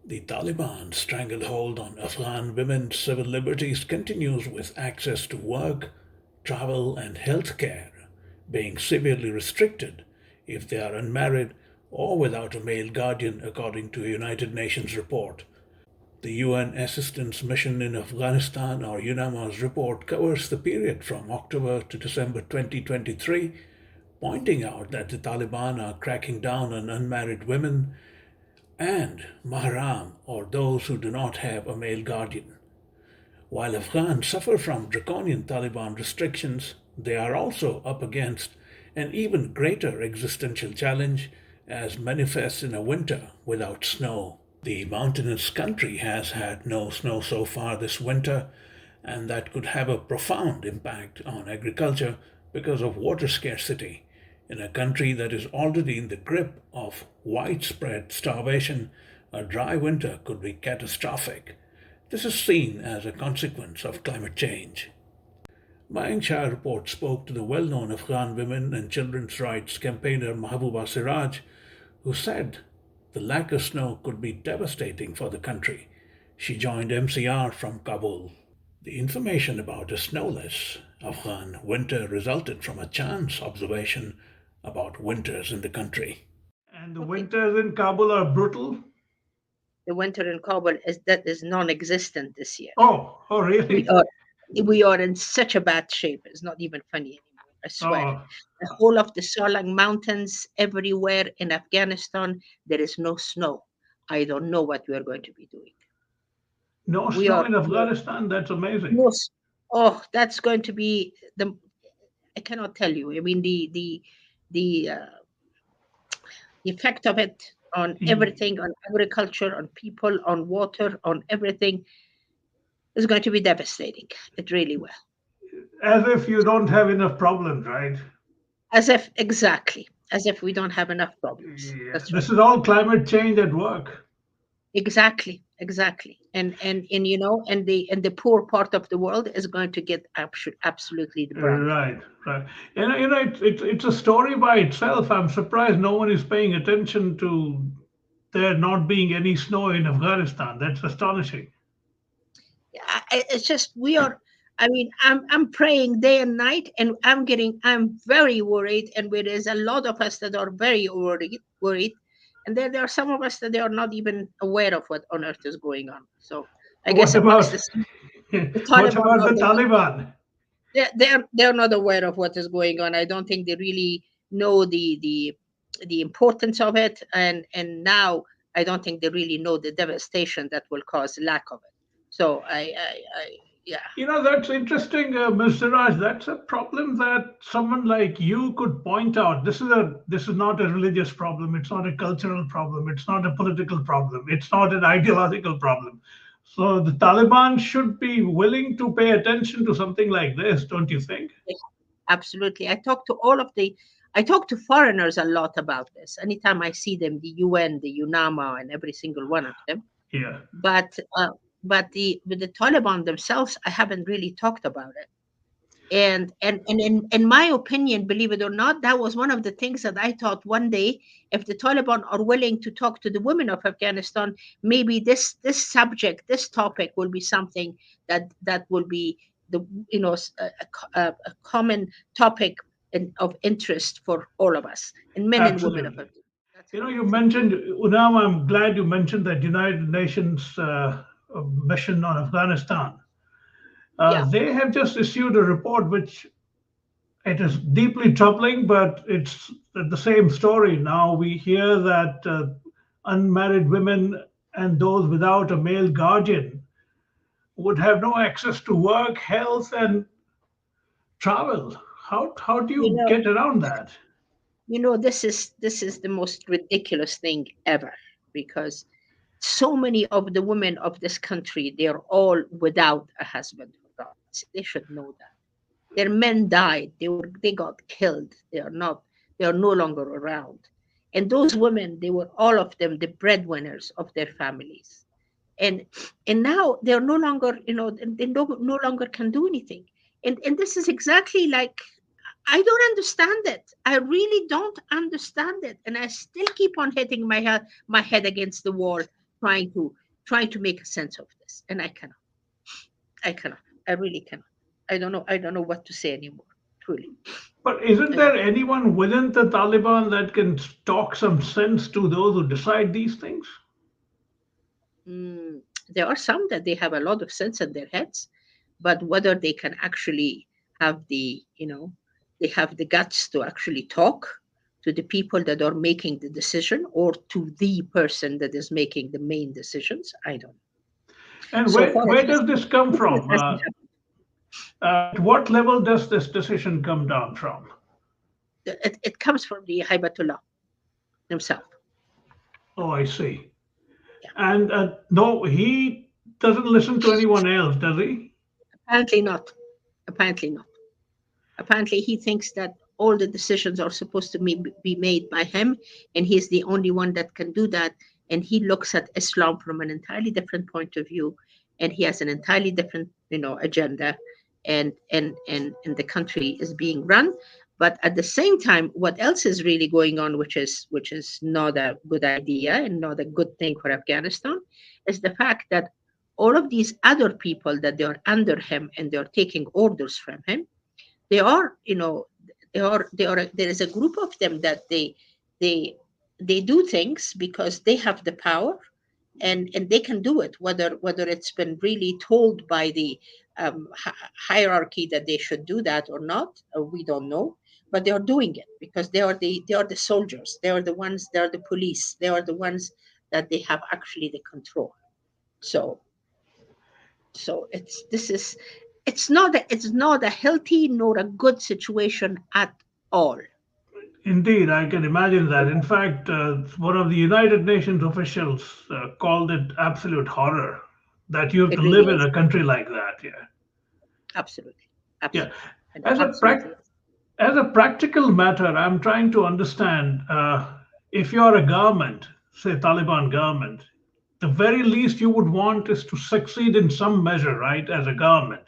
The Taliban stranglehold on Afghan women's civil liberties continues with access to work, travel, and health care being severely restricted if they are unmarried or without a male guardian, according to a United Nations report. The UN Assistance Mission in Afghanistan, or UNAMA's report, covers the period from October to December 2023, pointing out that the Taliban are cracking down on unmarried women and Mahram, or those who do not have a male guardian. While Afghans suffer from draconian Taliban restrictions, they are also up against an even greater existential challenge as manifests in a winter without snow. The mountainous country has had no snow so far this winter, and that could have a profound impact on agriculture because of water scarcity. In a country that is already in the grip of widespread starvation, a dry winter could be catastrophic. This is seen as a consequence of climate change. My Shah report spoke to the well known Afghan women and children's rights campaigner Mahbouba Siraj, who said the lack of snow could be devastating for the country. She joined MCR from Kabul. The information about a snowless Afghan winter resulted from a chance observation about winters in the country. And the Okay. winters in Kabul are brutal. The winter in Kabul is non-existent this year. Oh, We really? are we are in such a bad shape. It's not even funny anymore. I swear. Oh, The whole of the Solang Mountains, everywhere in Afghanistan, there is no snow. I don't know what we are going to be doing. no We snow are, in we are Afghanistan? That's amazing. no. Oh, that's going to be the. I cannot tell you. I mean, the effect of it on Y- everything, on agriculture, on people, on water, on everything is going to be devastating. It really will. As if you don't have enough problems, right? As if exactly, as if we don't have enough problems. Yeah. That's right. This is all climate change at work. Exactly, exactly. And and the poor part of the world is going to get absolutely the brunt of it. Right, right. It's a story by itself. I'm surprised no one is paying attention to there not being any snow in Afghanistan. That's astonishing. It's just we are. I mean, I'm praying day and night, and I'm very worried, and there is a lot of us that are very worried, and then there are some of us that they are not even aware of what on earth is going on. So I guess What it makes about the what Taliban about are the the ones. Taliban? They're not aware of what is going on. I don't think they really know the importance of it, and now I don't think they really know the devastation that will cause lack of it. So I yeah. That's interesting, Mr. Raj. That's a problem that someone like you could point out. This is not a religious problem. It's not a cultural problem. It's not a political problem. It's not an ideological problem. So the Taliban should be willing to pay attention to something like this, don't you think? Yeah, absolutely. I talk to foreigners a lot about this. Anytime I see them, the UN, the UNAMA, and every single one of them. Yeah. But with the Taliban themselves, I haven't really talked about it. And in my opinion, believe it or not, that was one of the things that I thought one day, if the Taliban are willing to talk to the women of Afghanistan, maybe this subject, this topic will be something that will be the a common topic of interest for all of us and men and women of Absolutely. Afghanistan. That's how You I see it. mentioned UNAMA. I'm glad you mentioned that United Nations mission on Afghanistan. Yeah. They have just issued a report which it is deeply troubling, but it's the same story. Now we hear that unmarried women and those without a male guardian would have no access to work, health, and travel. How do You you know, get around that? this is the most ridiculous thing ever because so many of the women of this country, they're all without a husband, for God's sake. They should know that their men died, they got killed, they are no longer around, and those women, they were all of them the breadwinners of their families, and and now they're no longer, they no longer can do anything, and this is exactly like, I don't understand it. I really don't understand it. And I still keep on hitting my head against the wall, trying to trying to make a sense of this, and I cannot. I cannot. I really cannot. I don't know. I don't know what to say anymore. Truly, But isn't I don't. there anyone within the Taliban that can talk some sense to those who decide these things? There are some that they have a lot of sense in their heads, but whether they can actually have the, they have the guts to actually talk to the people that are making the decision or to the person that is making the main decisions, I don't know. And So where, far, where does this come it from? hasn't happened. At what level does this decision come down from? It comes from the Hibatullah himself. Oh, I see. Yeah. And no, he doesn't listen to anyone else, does he? Apparently not. Apparently not. Apparently, he thinks that all the decisions are supposed to be made by him, and he's the only one that can do that. And he looks at Islam from an entirely different point of view, and he has an entirely different, agenda, and the country is being run. But at the same time, what else is really going on, which is not a good idea and not a good thing for Afghanistan, is the fact that all of these other people that they are under him and they are taking orders from him, they are there is a group of them that they they do things because they have the power, and they can do it, whether it's been really told by the hierarchy that they should do that or not, we don't know. But they are doing it because they are the soldiers, they are the ones, they are the police, they are the ones that they have actually the control. So so it's not a healthy nor a good situation at all. Indeed, I can imagine that. In fact, one of the United Nations officials called it absolute horror that you have to It live really in is. a country like that. Yeah. Absolutely. Yeah. Absolutely. It As a absolutely is. as a practical matter, I'm trying to understand if you're a government, say Taliban government, the very least you would want is to succeed in some measure, right? As a government,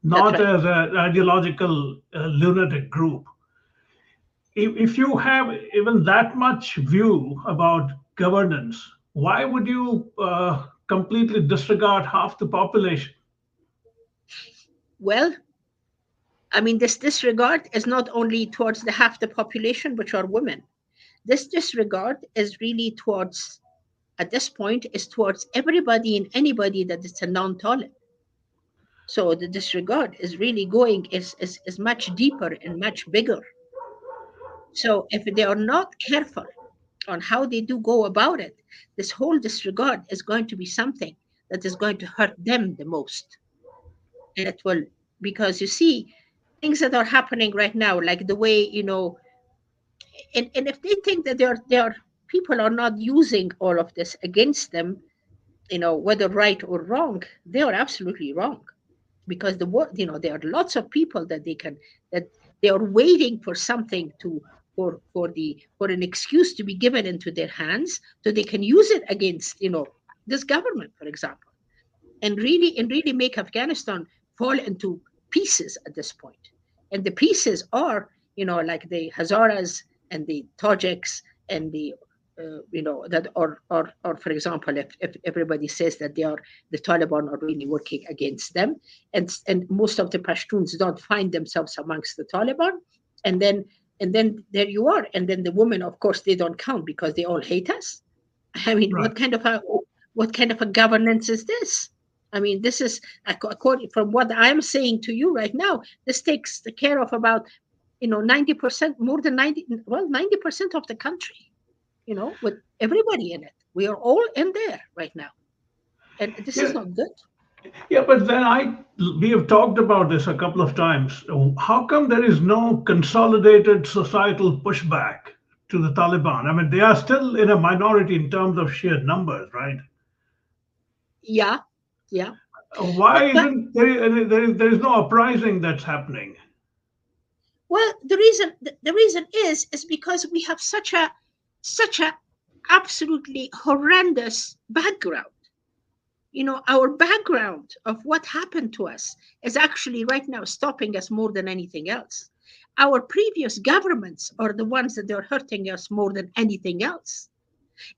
That's not right. as an ideological lunatic group. If you have even that much view about governance, why would you completely disregard half the population? Well, I mean, this disregard is not only towards the half the population, which are women. This disregard is really towards, at this point, is towards everybody and anybody that is a non-Talib. So the disregard is really going is much deeper and much bigger. So if they are not careful on how they do go about it, this whole disregard is going to be something that is going to hurt them the most. And it will, because you see, things that are happening right now, like the way, and if they think that their people are not using all of this against them, whether right or wrong, they are absolutely wrong. Because there are lots of people that they are waiting for something to for an excuse to be given into their hands so they can use it against this government, for example, and really make Afghanistan fall into pieces at this point. And the pieces are, like the Hazaras and the Tajiks and the that or for example, if everybody says that the Taliban are really working against them, and most of the Pashtuns don't find themselves amongst the Taliban, and then there you are, and then the women, of course, they don't count because they all hate us. I mean, Right. what kind of a governance is this? I mean, this is, according from what I'm saying to you right now, this takes the care of about 90%, more than 90% of the country. With everybody in it, we are all in there right now, and this is Yeah, not good. yeah, but then we have talked about this a couple of times. How come there is no consolidated societal pushback to the Taliban? I mean, they are still in a minority in terms of sheer numbers, right? Yeah, yeah. Why But isn't there is no uprising that's happening? well, the reason is because we have such a absolutely horrendous background. Our background of what happened to us is actually right now stopping us more than anything else. Our previous governments are the ones that are hurting us more than anything else.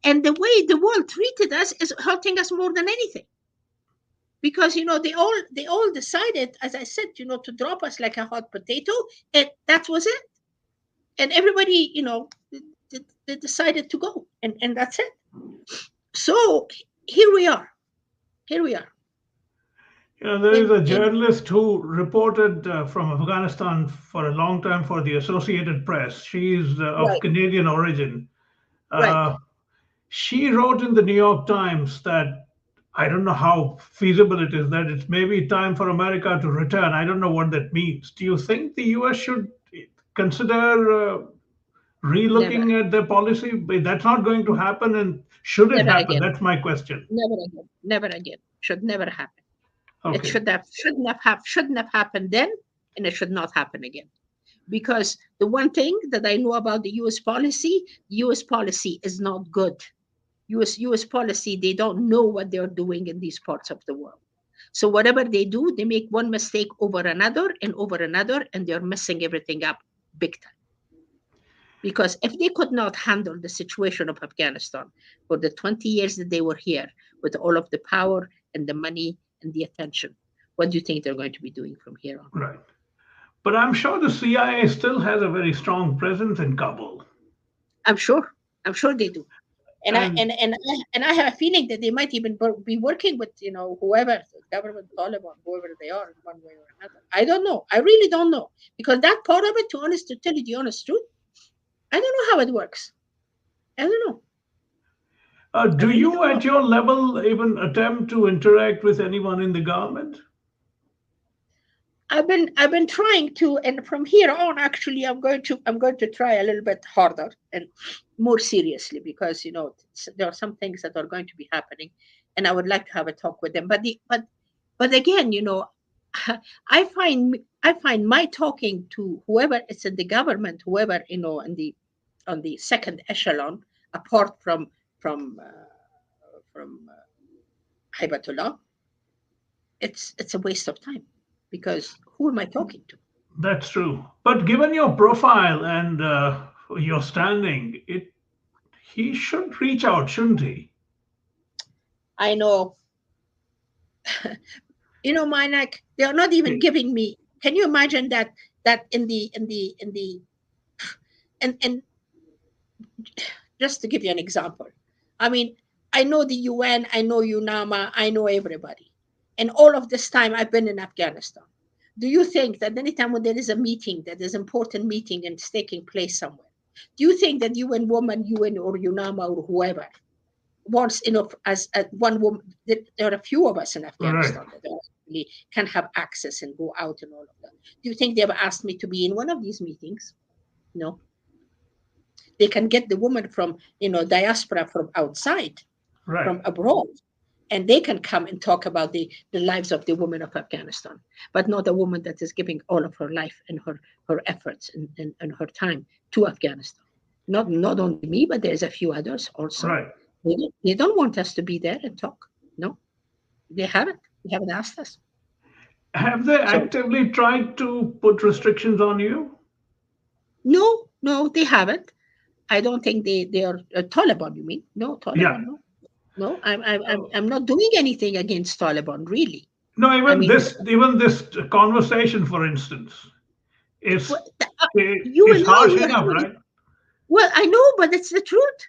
And the way the world treated us is hurting us more than anything. Because they all decided, as I said, to drop us like a hot potato, and that was it. And everybody, they decided to go, and that's it. So here we are. Here we are. There is In a in journalist who reported from Afghanistan for a long time for the Associated Press. She's of Right, Canadian origin. right. Uh, she wrote in the New York Times that I don't know how feasible it is, that it's maybe time for America to return. I don't know what that means. Do you think the US should consider Never, relooking at their policy? That's not going to happen. And should it never happen? again. That's my question. Never again. Never again. Should never happen. It Okay. shouldn't have happened then, and it should not happen again. Because the one thing that I know about the U.S. policy is not good. U.S. policy, they don't know what they're doing in these parts of the world. So whatever they do, they make one mistake over another, and they're messing everything up big time. Because if they could not handle the situation of Afghanistan for the 20 years that they were here, with all of the power and the money and the attention, what do you think they're going to be doing from here on? Right. But I'm sure the CIA still has a very strong presence in Kabul. I'm sure. I'm sure they do. And I And and I have a feeling that they might even be working with whoever, the government, Taliban, whoever they are, in one way or another. I don't know. I really don't know, because that part of it, to tell you the honest truth, I don't know how it works. I don't know. I do really you, don't know. at your level, even attempt to interact with anyone in the government? I've been trying to, and from here on, actually, I'm going to try a little bit harder and more seriously, because there are some things that are going to be happening, and I would like to have a talk with them. But again, I find my talking to whoever is in the government, whoever in the on the second echelon, apart from Hibatullah, it's a waste of time, because who am I talking to? That's true. But given your profile and your standing, he should reach out, shouldn't he? I know, my neck. They are not even Okay. giving me. Can you imagine that in the and just to give you an example, I mean, I know the UN, I know UNAMA, I know everybody, and all of this time I've been in Afghanistan. Do you think that anytime when there is a meeting, that is important meeting and it's taking place somewhere, do you think that UN woman, UN or UNAMA or whoever wants enough as one woman? There are a few of us in Right. Afghanistan that actually can have access and go out and all of that. Do you think they ever asked me to be in one of these meetings? No. They can get the woman from diaspora, from outside, Right. from abroad, and they can come and talk about the lives of the women of Afghanistan, but not a woman that is giving all of her life and her efforts and her time to Afghanistan. Not only me, but there's a few others also. Right. They don't want us to be there and talk. No, they haven't asked us. Have they So actively tried to put restrictions on you? no, no, they haven't. I don't think they are Taliban. You mean? No, Yeah. Taliban. No, no. I'm not doing anything against Taliban, really. No, I even mean, this conversation, for instance, is well, you is and I, harsh we are enough, having it. right? Well, I know, but it's the truth.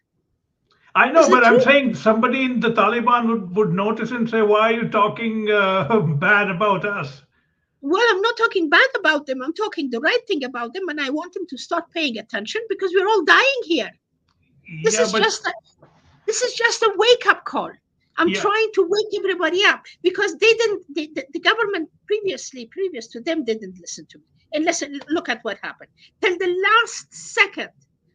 I It's know, the but I'm truth. saying somebody in the Taliban would notice and say, "Why are you talking bad about us?" Well, I'm not talking bad about them. I'm talking the right thing about them, and I want them to start paying attention, because we're all dying here. This Yeah, is but just a this is just a wake up call. I'm yeah, trying to wake everybody up, because they didn't. The government previous to them, didn't listen to me. And listen, look at what happened. Till the last second,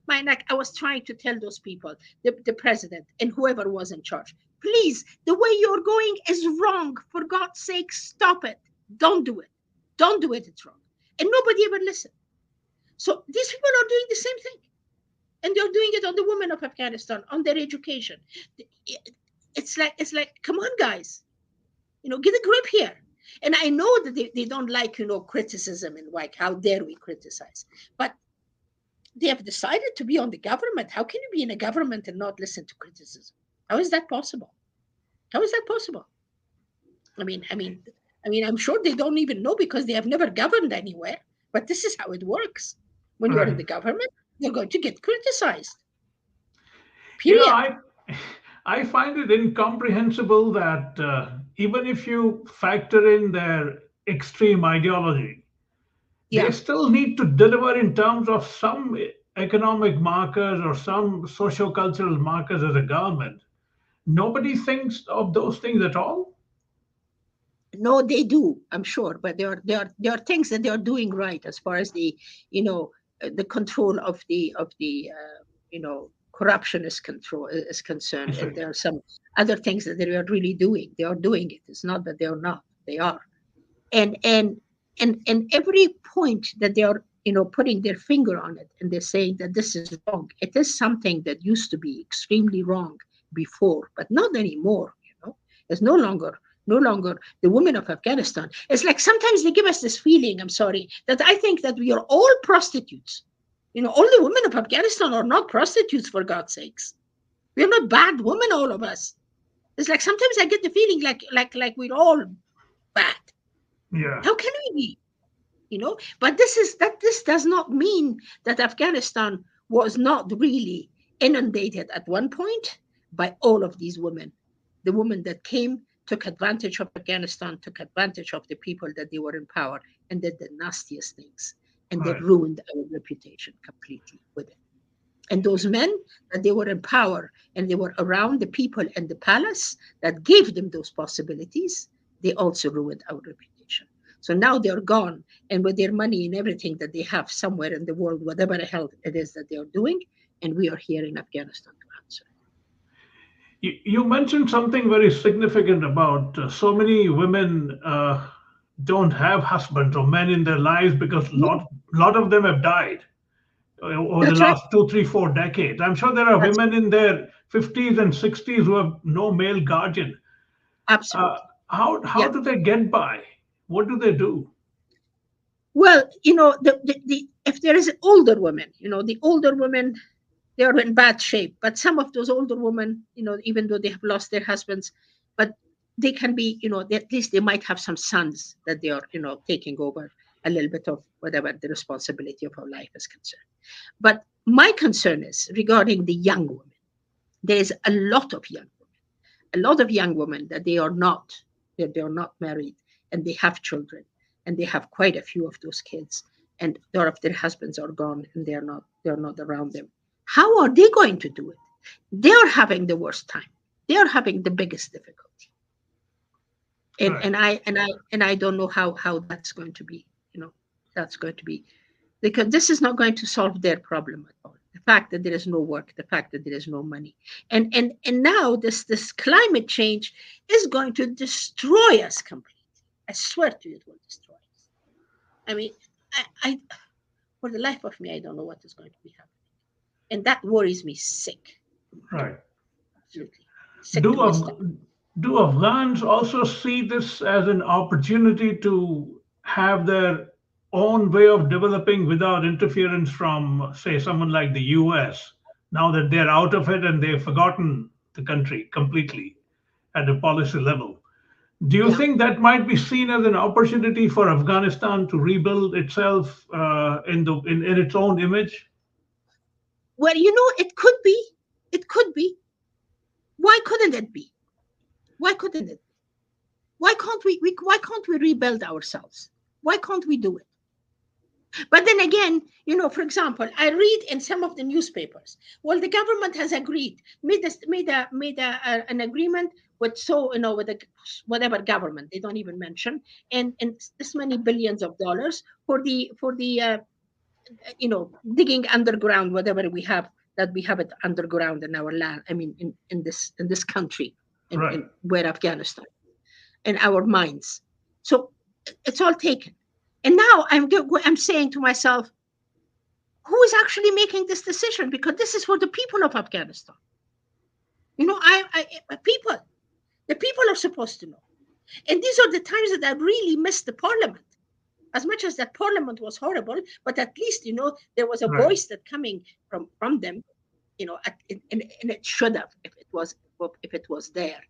my neck, I was trying to tell those people, the president and whoever was in charge, please, the way you're going is wrong. For God's sake, stop it. Don't do it. Don't do it. It's wrong. And nobody ever listened. So these people are doing the same thing, and they're doing it on the women of Afghanistan, on their education. It's like, come on, guys, get a grip here. And I know that they don't like criticism, and like, how dare we criticize? But They have decided to be on the government. How can you be in a government and not listen to criticism? How is that possible? How is that possible? I mean, I mean, I'm sure they don't even know because they have never governed anywhere. But this is how it works. When you're in Right. the government, you're going to get criticized. You know, Period. I find it incomprehensible that even if you factor in their extreme ideology, they Yeah. still need to deliver in terms of some economic markers or some socio-cultural markers as a government. Nobody thinks of those things at all. No, they do, I'm sure, but there are things that they are doing right as far as the control of the corruption is concerned, I and see. there are some other things that they are really doing. They are doing it. It's not that they are not. They are, and every point that they are putting their finger on it, and they're saying that this is wrong. It is something that used to be extremely wrong before, but not anymore. It's no longer the women of Afghanistan. It's like sometimes they give us this feeling, I'm sorry, that I think that we are all prostitutes. All the women of Afghanistan are not prostitutes, for God's sakes. We're not bad women, all of us. It's like sometimes I get the feeling like we're all bad. Yeah. How can we be? But this does not mean that Afghanistan was not really inundated at one point by all of these women. The women that came took advantage of Afghanistan, took advantage of the people that they were in power, and did the nastiest things, and they Right. ruined our reputation completely with it. And those men that they were in power and they were around the people in the palace that gave them those possibilities, they also ruined our reputation. So now they're gone, and with their money and everything that they have somewhere in the world, whatever the hell it is that they are doing, and we are here in Afghanistan to answer. You mentioned something very significant about so many women don't have husbands or men in their lives because Yeah, lot of them have died over the that's right. last 2, 3, 4 decades. I'm sure there are That's women in their 50s and 60s who have no male guardian. Uh, absolutely. how Yeah. do they get by? What do they do? Well, if there is an older women, the older women, they are in bad shape. But some of those older women, even though they have lost their husbands, but they can be, at least they might have some sons that they are, taking over a little bit of whatever the responsibility of our life is concerned. But my concern is regarding the young women. There is a lot of young women, a lot of young women that they are not married, and they have children, and they have quite a few of those kids, and their of their husbands are gone, and they're not around them. How are they going to do it? They are having the worst time. They are having the biggest difficulty, and Right. and I don't know how that's going to be. That's going to be, because this is not going to solve their problem at all. The fact that there is no work, the fact that there is no money, and now this climate change is going to destroy us completely. I swear to you, it will destroy us. I mean, I for the life of me, I don't know what is going to be happening, and that worries me sick, Right. absolutely sick Do to my stomach. Af- do Afghans also see this as an opportunity to have their own way of developing without interference from, say, someone like the US, now that they're out of it and they've forgotten the country completely at a policy level? Do you Yeah. think that might be seen as an opportunity for Afghanistan to rebuild itself in its own image? Well, it could be. It could be. Why couldn't it be? Why couldn't it? Why can't we rebuild ourselves? Why can't we do it? But then again, for example, I read in some of the newspapers, well, the government has agreed, an agreement with, so with whatever government they don't even mention, and this many billions of dollars for the digging underground whatever we have it underground in our land. I mean, in this country, Right. in where Afghanistan, in our minds. So it's all taken. And now I'm saying to myself, who is actually making this decision? Because this is for the people of Afghanistan. The people are supposed to know. And these are the times that I really miss the parliament. As much as that parliament was horrible, but at least, there was a Right. voice that coming from them, and it should have, if it was there,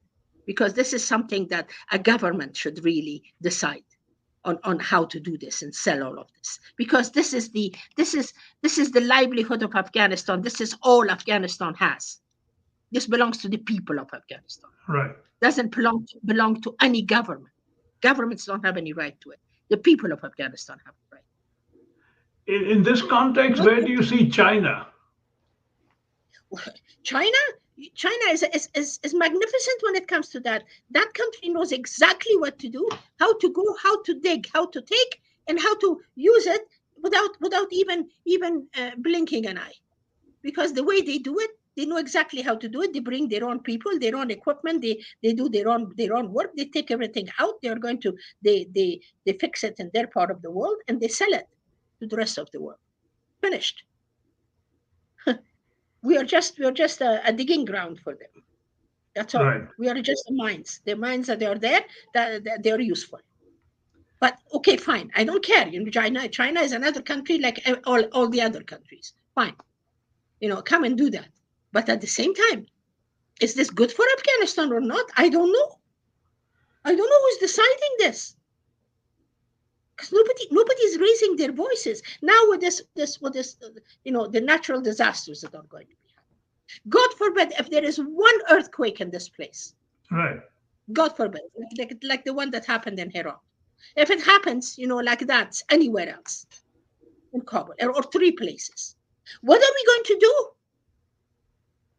because this is something that a government should really decide on how to do this and sell all of this, because this is the livelihood of Afghanistan. This is all Afghanistan has. This belongs to the people of Afghanistan. Right. Doesn't belong to any government. Governments don't have any right to it. The people of Afghanistan have the right. In this context, where do you see China? China, China is magnificent when it comes to that. That country knows exactly what to do, how to go, how to dig, how to take, and how to use it without even blinking an eye. Because the way they do it, they know exactly how to do it. They bring their own people, their own equipment. They do their own work. They take everything out. They're going to they fix it in their part of the world, and they sell it to the rest of the world. Finished. We are just a digging ground for them. That's all. Right. We are just the mines. The mines that are there, that they're useful. But okay, fine. I don't care. China is another country like all the other countries. Fine. Come and do that. But at the same time, is this good for Afghanistan or not? I don't know. I don't know who's deciding this. Because nobody is raising their voices now with this the natural disasters that are going to be happening. God forbid if there is one earthquake in this place. Right. God forbid, like the one that happened in Herat. If it happens, like that anywhere else in Kabul or three places, what are we going to do?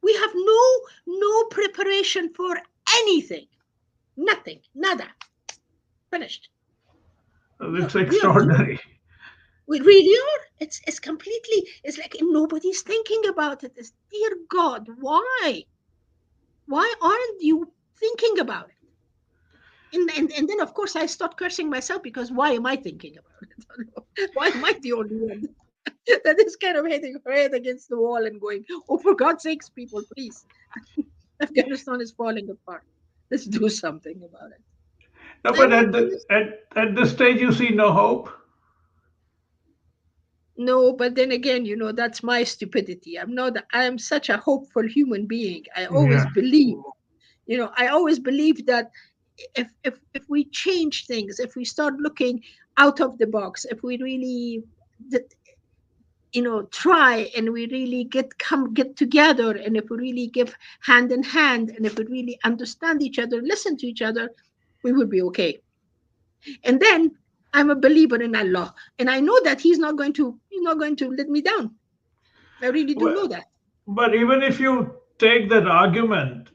We have no preparation for anything. Nothing. Nada. Finished. It's We are doomed. extraordinary. We really are. It's completely. It's like nobody's thinking about it. It's, dear God, why? Why aren't you thinking about it? And then of course I start cursing myself, because why am I thinking about it? Why am I the only one that is kind of hitting her head against the wall and going, "Oh, for God's sakes, people, please! Afghanistan is falling apart. Let's do something about it." No, I but won't do this. at this stage, you see no hope. No, but then again, that's my stupidity. I am such a hopeful human being. I always Yeah. believe, I always believe that if we change things, if we start looking out of the box, if we really, try, and we really get together, and if we really give hand in hand, and if we really understand each other, listen to each other, we will be okay. And then I'm a believer in Allah, and I know that He's not going to let me down. I really do know Well, that. but even if you take that argument,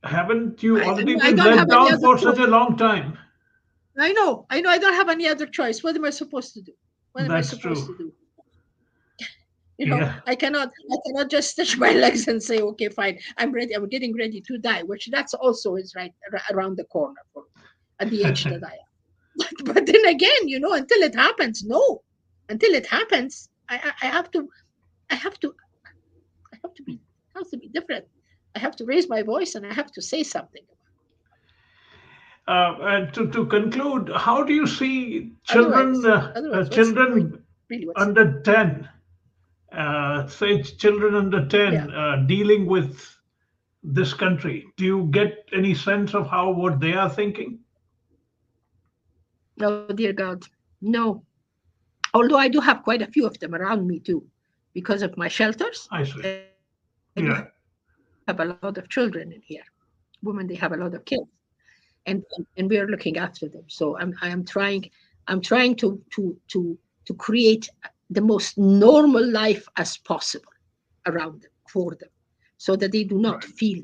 haven't you already I been don't let have any down other for such a choice. long time? I know. I don't have any other choice. What am I supposed to do? What am I That's supposed true. to do? Yeah. I cannot just stretch my legs and say, okay, fine, I'm ready. I'm getting ready to die, which that's also is right around the corner for me at the age that I am. But then again, until it happens, no. Until it happens, I have to, I have to, I have to be different. I have to raise my voice, and I have to say something. And to conclude, how do you see children Otherwise, children what's under 10, say children under yeah. 10, dealing with this country? Do you get any sense of how what they are thinking? Oh dear God, no. Although I do have quite a few of them around me too, because of my shelters. I see. I do have a lot of children Yeah. in here. Women, they have a lot of kids, and we are looking after them. So I'm trying to create the most normal life as possible around them, for them, so that they do not Right. feel,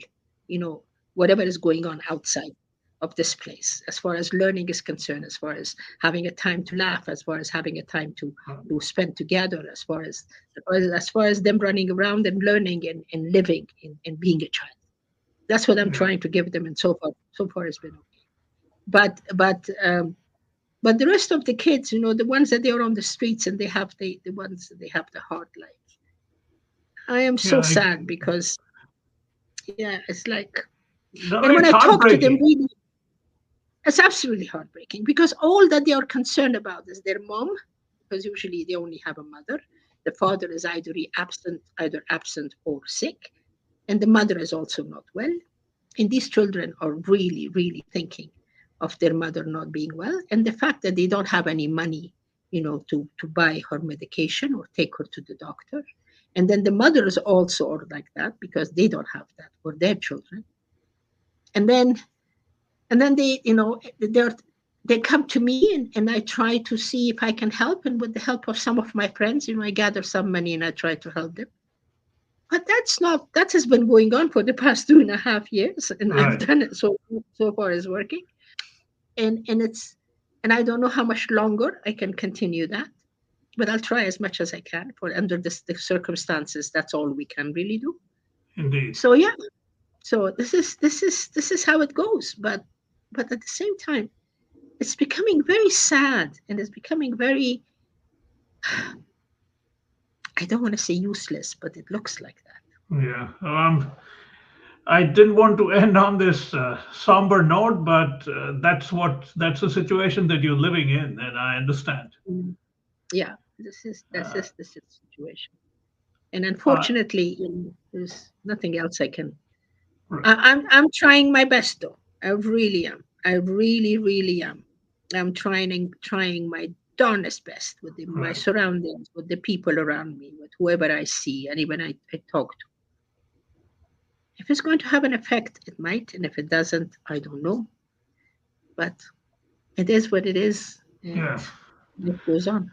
whatever is going on outside of this place, as far as learning is concerned, as far as having a time to laugh, as far as having a time to spend together, as far as them running around and learning and living and being a child. That's what I'm Yeah. trying to give them, and so far it's been okay. But the rest of the kids, the ones that they are on the streets, and they have the ones that they have the hard life. I am Yeah. so sad, because yeah, it's like, No, and when it's I talk to them, heartbreaking. really, It's absolutely heartbreaking because all that they are concerned about is their mom, because usually they only have a mother. The father is either absent or sick, and the mother is also not well. And these children are really, really thinking of their mother not being well, and the fact that they don't have any money, to buy her medication or take her to the doctor. And then the mothers also are like that because they don't have that for their children. And then they, they come to me, and I try to see if I can help. And with the help of some of my friends, I gather some money and I try to help them. But that has been going on for the past 2.5 years, and I've Right. done it so far is working. And I don't know how much longer I can continue that, but I'll try as much as I can. For under the circumstances, that's all we can really do. Indeed. So yeah, so this is how it goes. But at the same time, it's becoming very sad, and it's becoming very, I don't want to say useless, but it looks like that. Yeah. I didn't want to end on this somber note, but that's the situation that you're living in, and I understand. Mm. Yeah, this Uh, is the situation. And uh, unfortunately, there's nothing else I can. right, I'm trying my best, though. I really am. I really, really am. I'm trying my darnest best with my right. surroundings, with the people around me, with whoever I see, and even I talk to. If it's going to have an effect, it might, and if it doesn't, I don't know. But it is what it is, and Yeah. it goes on.